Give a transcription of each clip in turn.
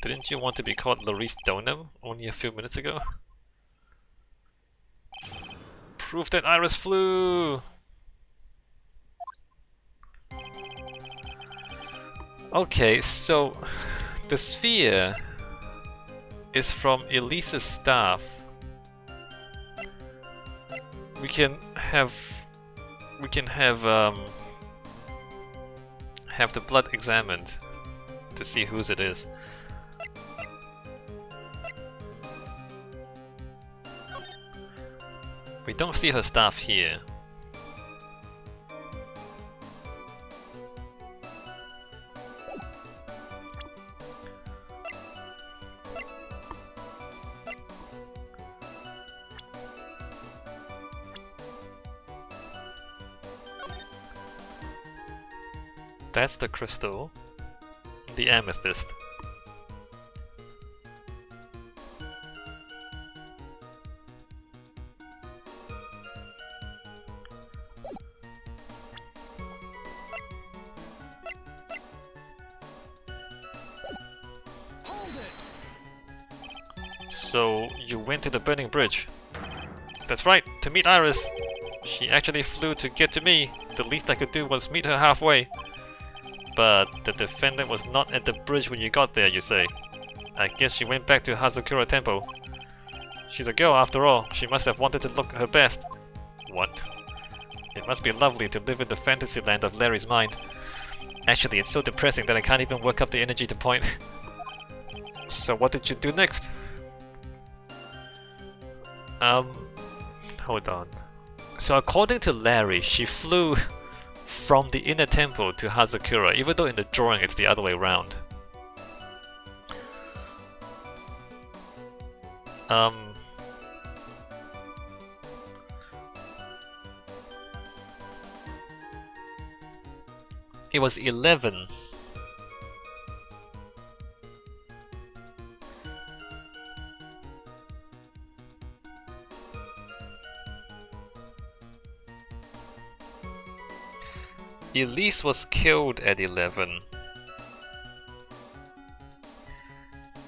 Didn't you want to be called Elise Donum only a few minutes ago? Proof that Iris flew! Okay, so the sphere is from Elise's staff. We can have the blood examined to see whose it is. We don't see her staff here. That's the crystal. The amethyst. So, you went to the burning bridge. That's right, to meet Iris. She actually flew to get to me. The least I could do was meet her halfway. But the defendant was not at the bridge when you got there, you say. I guess she went back to Hazakura Temple. She's a girl after all. She must have wanted to look her best. What? It must be lovely to live in the fantasy land of Larry's mind. Actually, it's so depressing that I can't even work up the energy to point. So what did you do next? Hold on. So according to Larry, she flew from the inner temple to Hazakura, even though in the drawing it's the other way around. It was 11. Elise was killed at 11.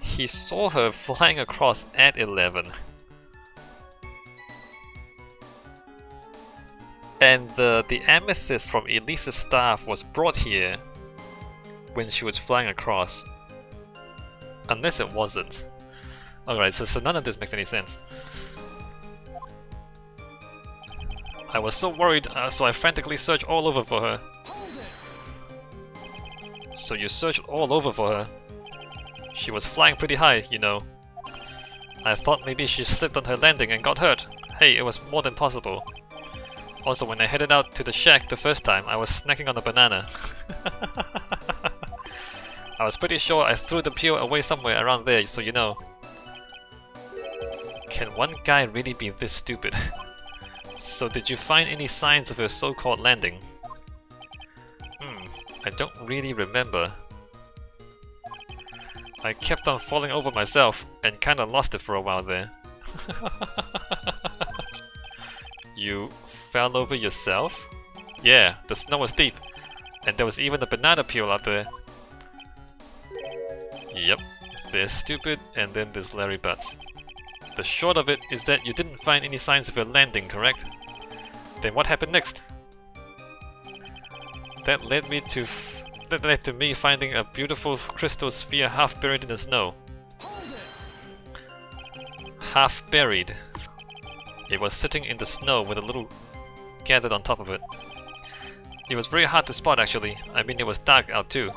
He saw her flying across at 11. And the amethyst from Elise's staff was brought here when she was flying across. Unless it wasn't. Alright, so none of this makes any sense. I was so worried, so I frantically searched all over for her. So you searched all over for her? She was flying pretty high, you know. I thought maybe she slipped on her landing and got hurt. Hey, it was more than possible. Also, when I headed out to the shack the first time, I was snacking on a banana. I was pretty sure I threw the peel away somewhere around there, so you know. Can one guy really be this stupid? So did you find any signs of her so-called landing? I don't really remember. I kept on falling over myself and kinda lost it for a while there. You fell over yourself? Yeah, the snow was deep, and there was even a banana peel out there. Yep, there's Stupid and then there's Larry Butts. The short of it is that you didn't find any signs of her landing, correct? Then what happened next? That led to me finding a beautiful crystal sphere half buried in the snow. Half buried. It was sitting in the snow with a little gathered on top of it. It was very hard to spot actually. I mean, it was dark out too.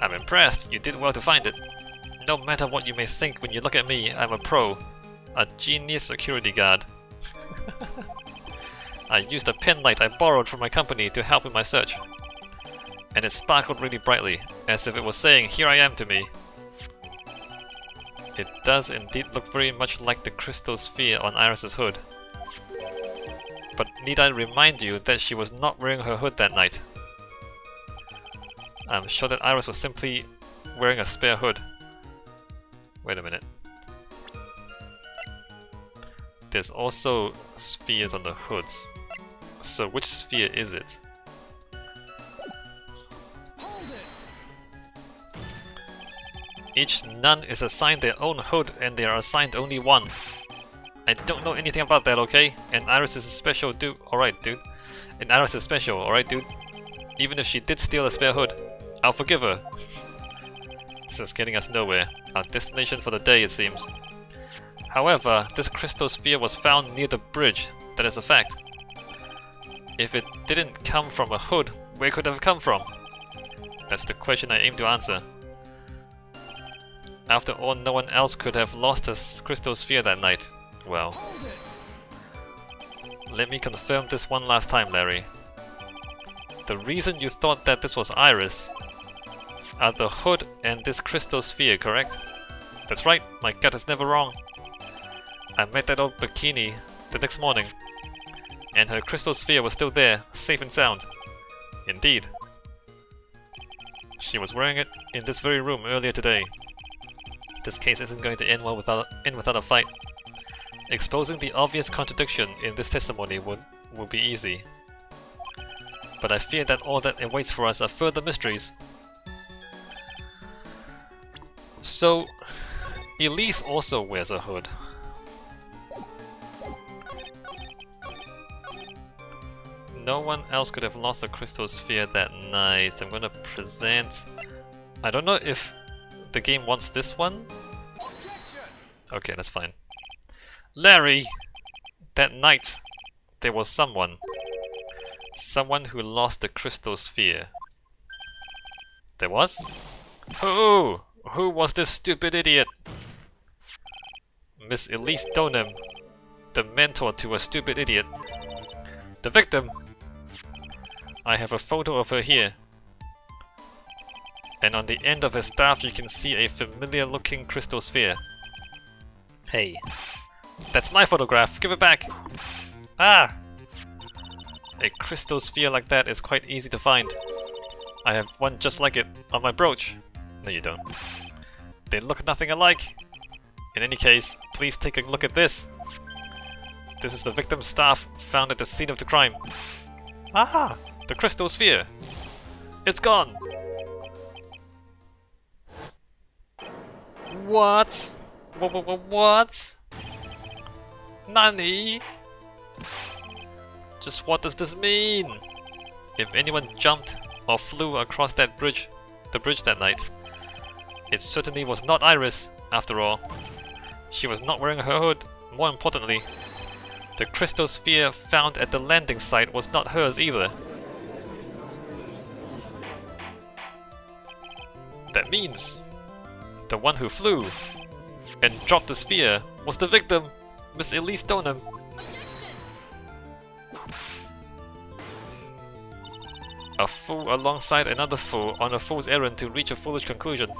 I'm impressed. You did well to find it. No matter what you may think when you look at me, I'm a pro. A genius security guard. I used a pen light I borrowed from my company to help with my search. And it sparkled really brightly, as if it was saying, "Here I am" to me. It does indeed look very much like the crystal sphere on Iris's hood. But need I remind you that she was not wearing her hood that night? I'm sure that Iris was simply wearing a spare hood. Wait a minute. There's also spheres on the hoods. So which sphere is it? Each nun is assigned their own hood and they are assigned only one. I don't know anything about that, okay? And Iris is a special dude. Alright, dude. And Iris is special, alright, dude? Even if she did steal a spare hood, I'll forgive her. This is getting us nowhere. Our destination for the day, it seems. However, this crystal sphere was found near the bridge. That is a fact. If it didn't come from a hood, where could it have come from? That's the question I aim to answer. After all, no one else could have lost a crystal sphere that night. Well, let me confirm this one last time, Larry. The reason you thought that this was Iris are the hood and this crystal sphere, correct? That's right, my gut is never wrong. I met that old bikini the next morning, and her crystal sphere was still there, safe and sound. Indeed. She was wearing it in this very room earlier today. This case isn't going to end well without a fight. Exposing the obvious contradiction in this testimony would be easy. But I fear that all that awaits for us are further mysteries. So, Elise also wears a hood. No one else could have lost a crystal sphere that night. I'm gonna present... I don't know if the game wants this one. Okay, that's fine. Larry! That night, there was someone. Someone who lost the crystal sphere. There was? Who? Who was this stupid idiot? Miss Elise Donham, the mentor to a stupid idiot. The victim! I have a photo of her here. And on the end of her staff you can see a familiar looking crystal sphere. Hey. That's my photograph! Give it back! Ah! A crystal sphere like that is quite easy to find. I have one just like it on my brooch. No, you don't. They look nothing alike. In any case, please take a look at this. This is the victim's staff found at the scene of the crime. Ah! The crystal sphere! It's gone! What? What? Nani? Just what does this mean? If anyone jumped or flew across the bridge that night, it certainly was not Iris, after all. She was not wearing her hood. More importantly, the crystal sphere found at the landing site was not hers either. That means the one who flew and dropped the sphere was the victim, Miss Elise Donham. A fool alongside another fool on a fool's errand to reach a foolish conclusion.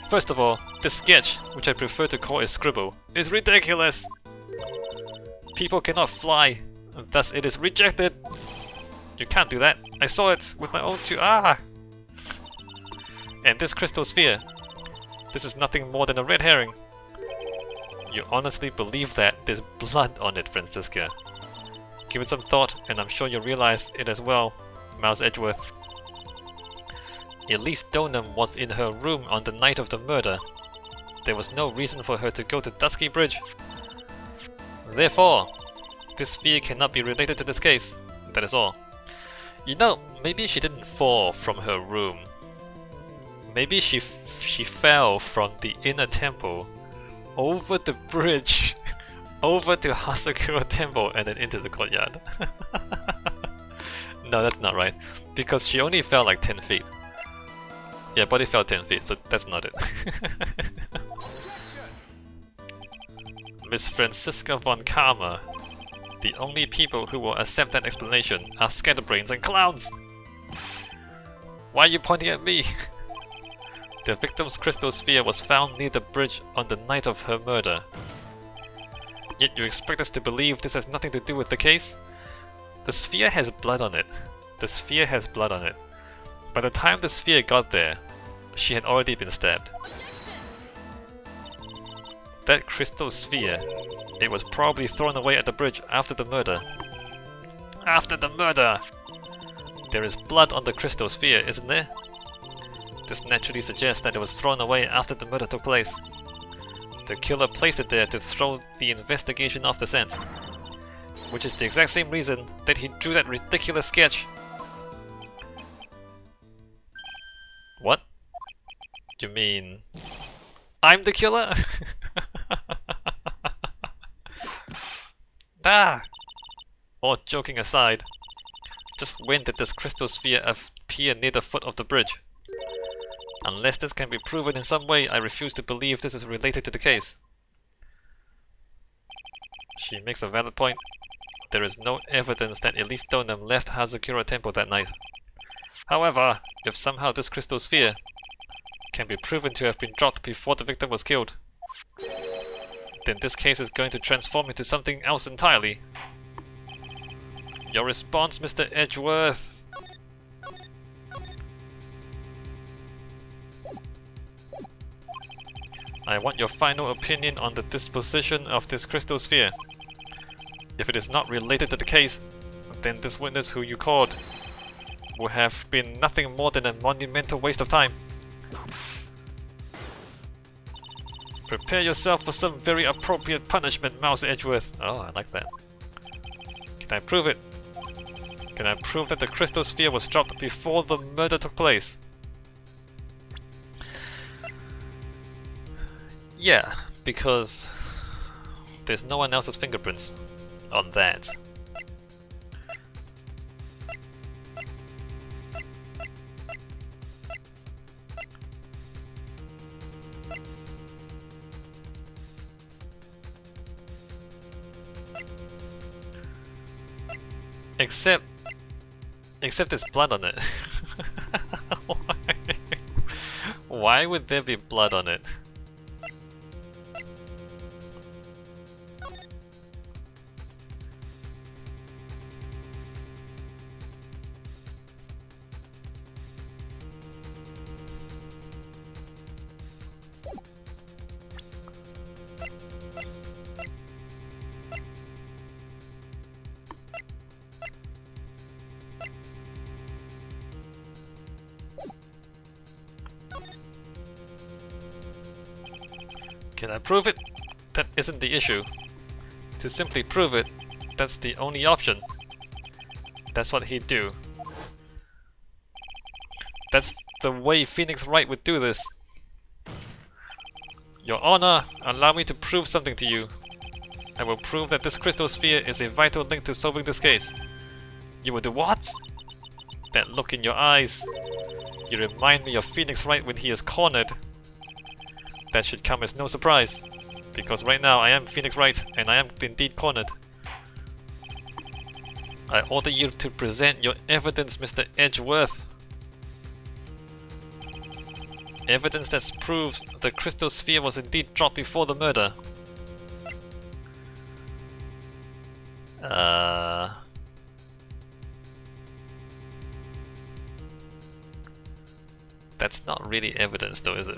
First of all, this sketch, which I prefer to call a scribble, is ridiculous! People cannot fly, and thus it is rejected! You can't do that. I saw it with my own two... Ah! And this crystal sphere. This is nothing more than a red herring. You honestly believe that there's blood on it, Francisca. Give it some thought, and I'm sure you'll realize it as well, Mouse Edgeworth. Elise Donham was in her room on the night of the murder. There was no reason for her to go to Dusky Bridge. Therefore, this sphere cannot be related to this case. That is all. You know, maybe she didn't fall from her room. Maybe she fell from the inner temple over the bridge over to Hazakura temple and then into the courtyard. No, that's not right, because she only fell like 10 feet. Yeah, Buddy fell 10 feet, so that's not it. Miss Francisca von Karma. The only people who will accept that explanation are scatterbrains and clowns! Why are you pointing at me? The victim's crystal sphere was found near the bridge on the night of her murder. Yet you expect us to believe this has nothing to do with the case? The sphere has blood on it. The sphere has blood on it. By the time the sphere got there, she had already been stabbed. That crystal sphere, it was probably thrown away at the bridge after the murder. After the murder! There is blood on the crystal sphere, isn't there? This naturally suggests that it was thrown away after the murder took place. The killer placed it there to throw the investigation off the scent. Which is the exact same reason that he drew that ridiculous sketch. What? You mean I'm the killer? Ah! All joking aside, just when did this crystal sphere appear near the foot of the bridge? Unless this can be proven in some way, I refuse to believe this is related to the case. She makes a valid point. There is no evidence that Elise left Hazakura Temple that night. However, if somehow this crystal sphere can be proven to have been dropped before the victim was killed, then this case is going to transform into something else entirely. Your response, Mr. Edgeworth? I want your final opinion on the disposition of this crystal sphere. If it is not related to the case, then this witness who you called would have been nothing more than a monumental waste of time. Prepare yourself for some very appropriate punishment, Mouse Edgeworth. Oh, I like that. Can I prove it? Can I prove that the crystal sphere was dropped before the murder took place? Yeah, because there's no one else's fingerprints on that. Except there's blood on it. Why would there be blood on it? Can I prove it? That isn't the issue. To simply prove it, that's the only option. That's what he'd do. That's the way Phoenix Wright would do this. Your Honor, allow me to prove something to you. I will prove that this crystal sphere is a vital link to solving this case. You will do what? That look in your eyes. You remind me of Phoenix Wright when he is cornered. That should come as no surprise, because right now I am Phoenix Wright and I am indeed cornered. I order you to present your evidence, Mr. Edgeworth. Evidence that proves the crystal sphere was indeed dropped before the murder. That's not really evidence though, is it?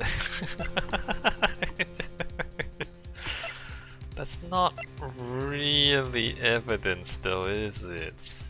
That's not really evidence though, is it?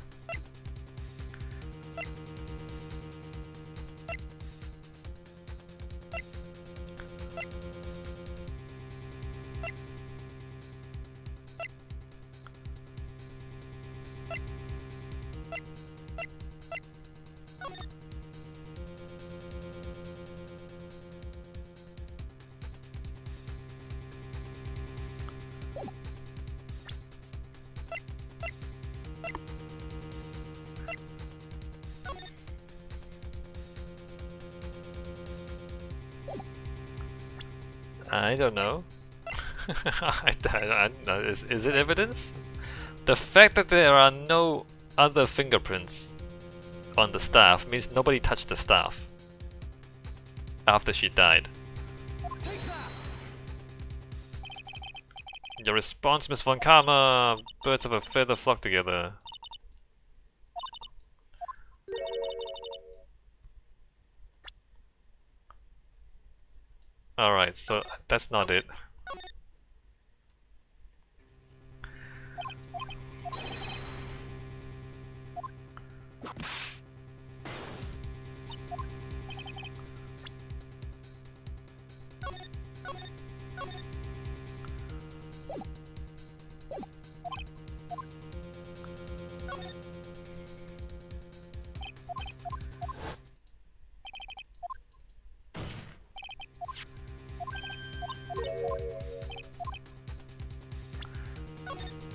I don't know. I don't know. Is it evidence? The fact that there are no other fingerprints on the staff means nobody touched the staff after she died. Your response, Miss Von Karma. Birds of a feather flock together. Alright, so that's not it.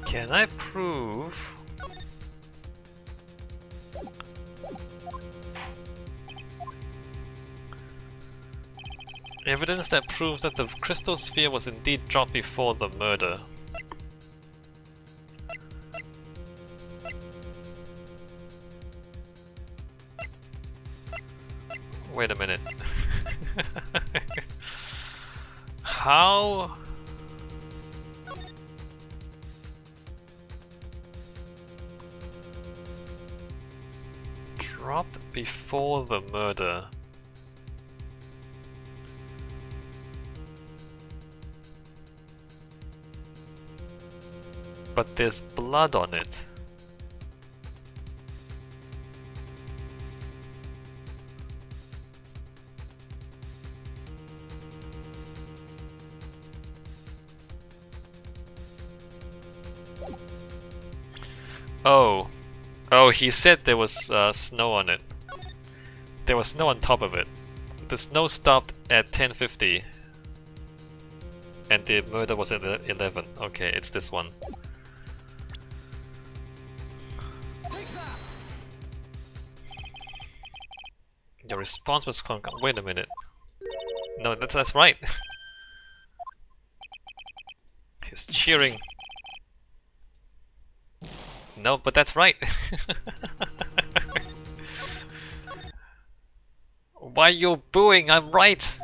Can I prove evidence that proves that the crystal sphere was indeed dropped before the murder? Wait a minute. How? Dropped before the murder. But there's blood on it. Oh. Oh, he said there was snow on it. There was snow on top of it. The snow stopped at 10:50. And the murder was at 11. Okay, it's this one. Your response was wait a minute. No, that's right. He's cheering. No, but that's right. Why are you booing? I'm right.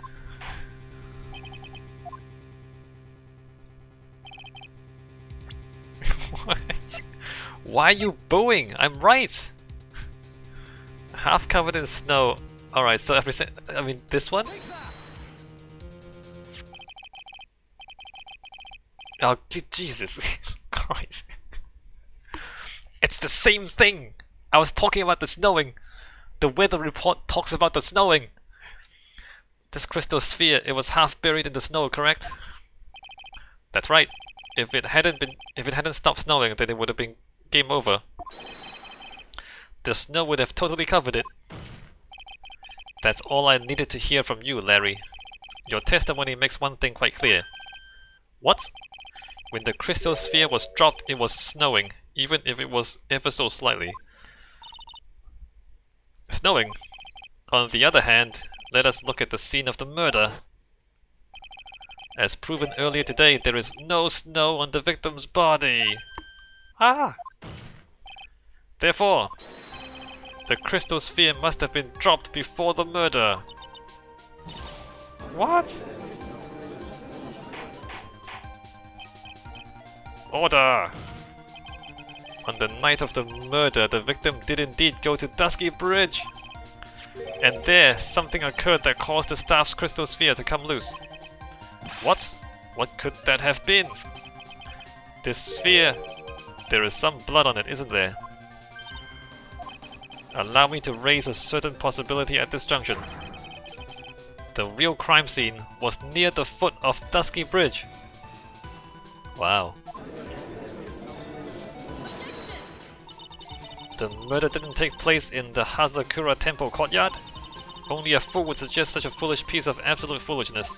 What? Why are you booing? I'm right. Half covered in snow. Alright, so I mean this one? Oh, Jesus Christ. It's the same thing! I was talking about the snowing. The weather report talks about the snowing. This crystal sphere, it was half buried in the snow, correct? That's right. If it hadn't stopped snowing, then it would have been game over. The snow would have totally covered it. That's all I needed to hear from you, Larry. Your testimony makes one thing quite clear. What? When the crystal sphere was dropped, it was snowing, even if it was ever so slightly. Snowing. On the other hand, let us look at the scene of the murder. As proven earlier today, there is no snow on the victim's body. Ah! Therefore, the crystal sphere must have been dropped before the murder. What? Order! On the night of the murder, the victim did indeed go to Dusky Bridge. And there, something occurred that caused the staff's crystal sphere to come loose. What? What could that have been? This sphere, there is some blood on it, isn't there? Allow me to raise a certain possibility at this junction. The real crime scene was near the foot of Dusky Bridge. Wow. The murder didn't take place in the Hazakura temple courtyard? Only a fool would suggest such a foolish piece of absolute foolishness.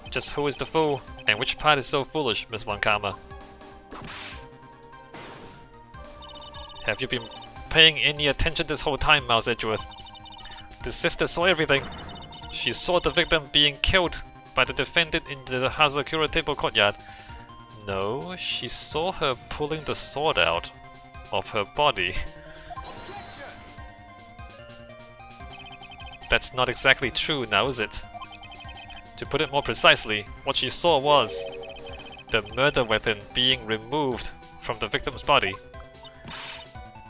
Just who is the fool, and which part is so foolish, Miss Wankama? Have you been paying any attention this whole time, Mouse Edgeworth? The sister saw everything. She saw the victim being killed by the defendant in the Hazakura temple courtyard. No, she saw her pulling the sword out of her body. That's not exactly true now, is it? To put it more precisely, what she saw was the murder weapon being removed from the victim's body.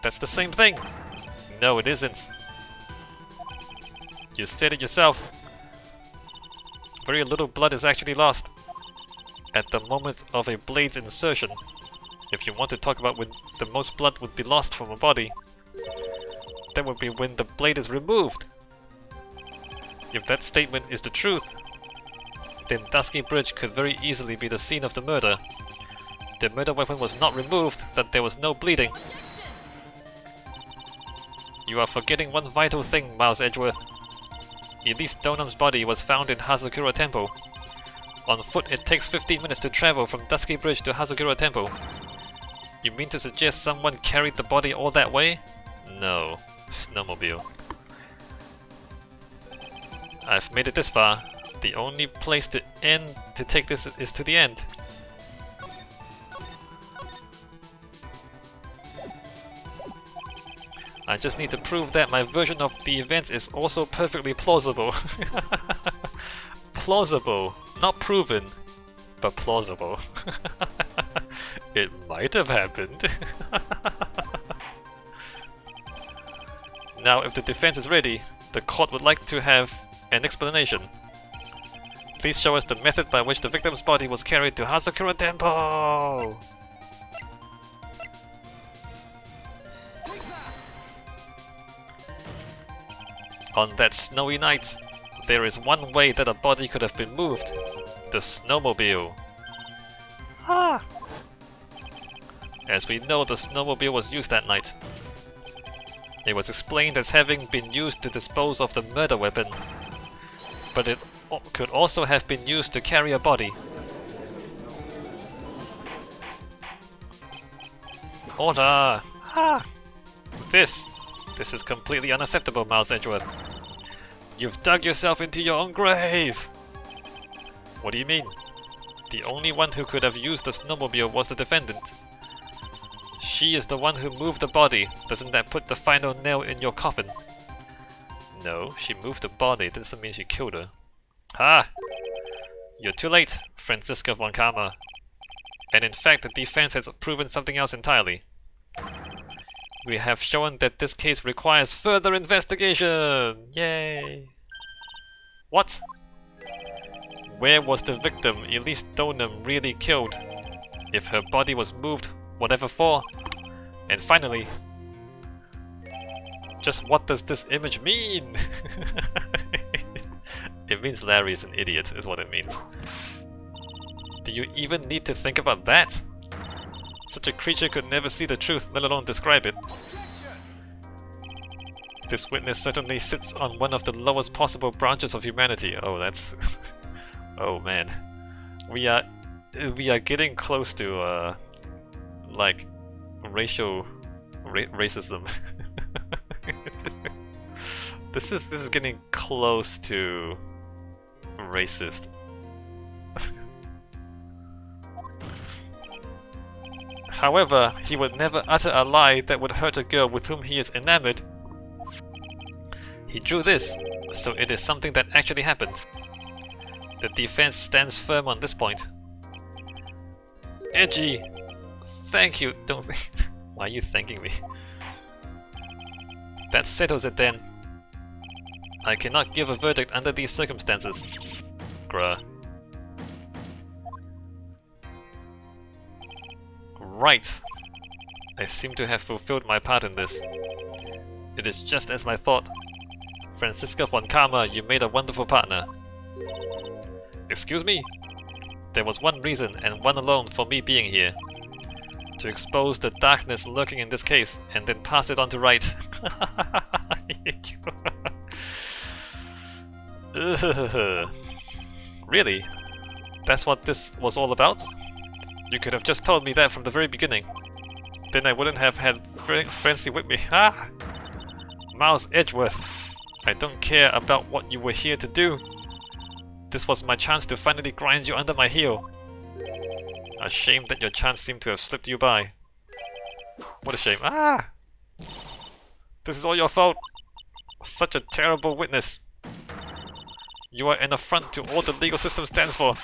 That's the same thing! No, it isn't. You said it yourself. Very little blood is actually lost at the moment of a blade's insertion. If you want to talk about when the most blood would be lost from a body, that would be when the blade is removed. If that statement is the truth, then Dusky Bridge could very easily be the scene of the murder. The murder weapon was not removed, that there was no bleeding. You are forgetting one vital thing, Miles Edgeworth. Elise Donham's body was found in Hazakura Temple. On foot, it takes 15 minutes to travel from Dusky Bridge to Hazakura Temple. You mean to suggest someone carried the body all that way? No. Snowmobile. I've made it this far. The only place to take this is to the end. I just need to prove that my version of the events is also perfectly plausible. Plausible. Not proven, but plausible. It might have happened. Now, if the defense is ready, the court would like to have an explanation. Please show us the method by which the victim's body was carried to Hazakura Temple! On that snowy night, there is one way that a body could have been moved. The snowmobile. Ah! As we know, the snowmobile was used that night. It was explained as having been used to dispose of the murder weapon, but it could also have been used to carry a body. Order! Ah! This is completely unacceptable, Miles Edgeworth. You've dug yourself into your own grave! What do you mean? The only one who could have used the snowmobile was the defendant. She is the one who moved the body. Doesn't that put the final nail in your coffin? No, she moved the body. Doesn't mean she killed her. Ah! You're too late, Franziska von Karma. And in fact, the defense has proven something else entirely. We have shown that this case requires further investigation! Yay! What? Where was the victim, Elise Donham, really killed? If her body was moved, whatever for? And finally, just what does this image mean? It means Larry is an idiot, is what it means. Do you even need to think about that? Such a creature could never see the truth, let alone describe it. This witness certainly sits on one of the lowest possible branches of humanity. Oh, that's... oh man. We are getting close to, like, racism. This is getting close to racist. However, he would never utter a lie that would hurt a girl with whom he is enamored. He drew this, so it is something that actually happened. The defense stands firm on this point. Edgy! Thank you, don't think... Why are you thanking me? That settles it then. I cannot give a verdict under these circumstances. Grr. Right. I seem to have fulfilled my part in this. It is just as I thought. Franziska von Karma, you made a wonderful partner. Excuse me? There was one reason, and one alone, for me being here. To expose the darkness lurking in this case, and then pass it on to Wright. Really? That's what this was all about? You could have just told me that from the very beginning. Then I wouldn't have had Francie with me. Ah! Miles Edgeworth. I don't care about what you were here to do. This was my chance to finally grind you under my heel. A shame that your chance seemed to have slipped you by. What a shame. Ah! This is all your fault. Such a terrible witness. You are an affront to all the legal system stands for.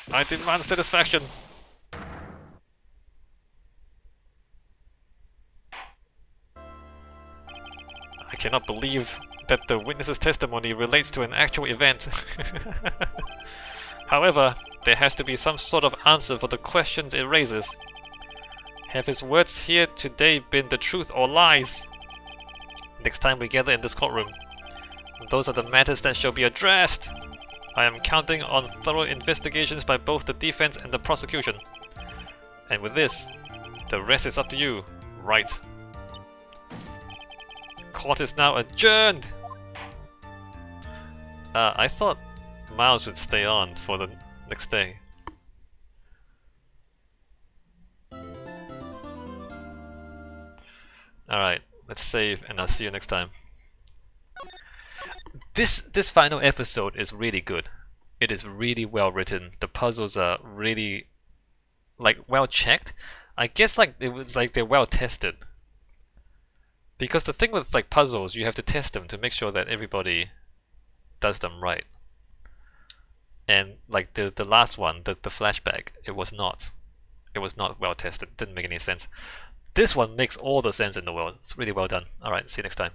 I demand satisfaction. I cannot believe that the witness's testimony relates to an actual event. However, there has to be some sort of answer for the questions it raises. Have his words here today been the truth or lies? Next time we gather in this courtroom, Those are the matters that shall be addressed. I am counting on thorough investigations by both the defense and the prosecution. And with this, the rest is up to you, Wright. Court is now adjourned! I thought Miles would stay on for the next day. Alright, let's save and I'll see you next time. This final episode is really good. It is really well written. The puzzles are really like well checked. I guess like it was like they're well tested. Because the thing with like puzzles, you have to test them to make sure that everybody does them right. And like the last one, the flashback, it was not well tested. Didn't make any sense. This one makes all the sense in the world. It's really well done. Alright, see you next time.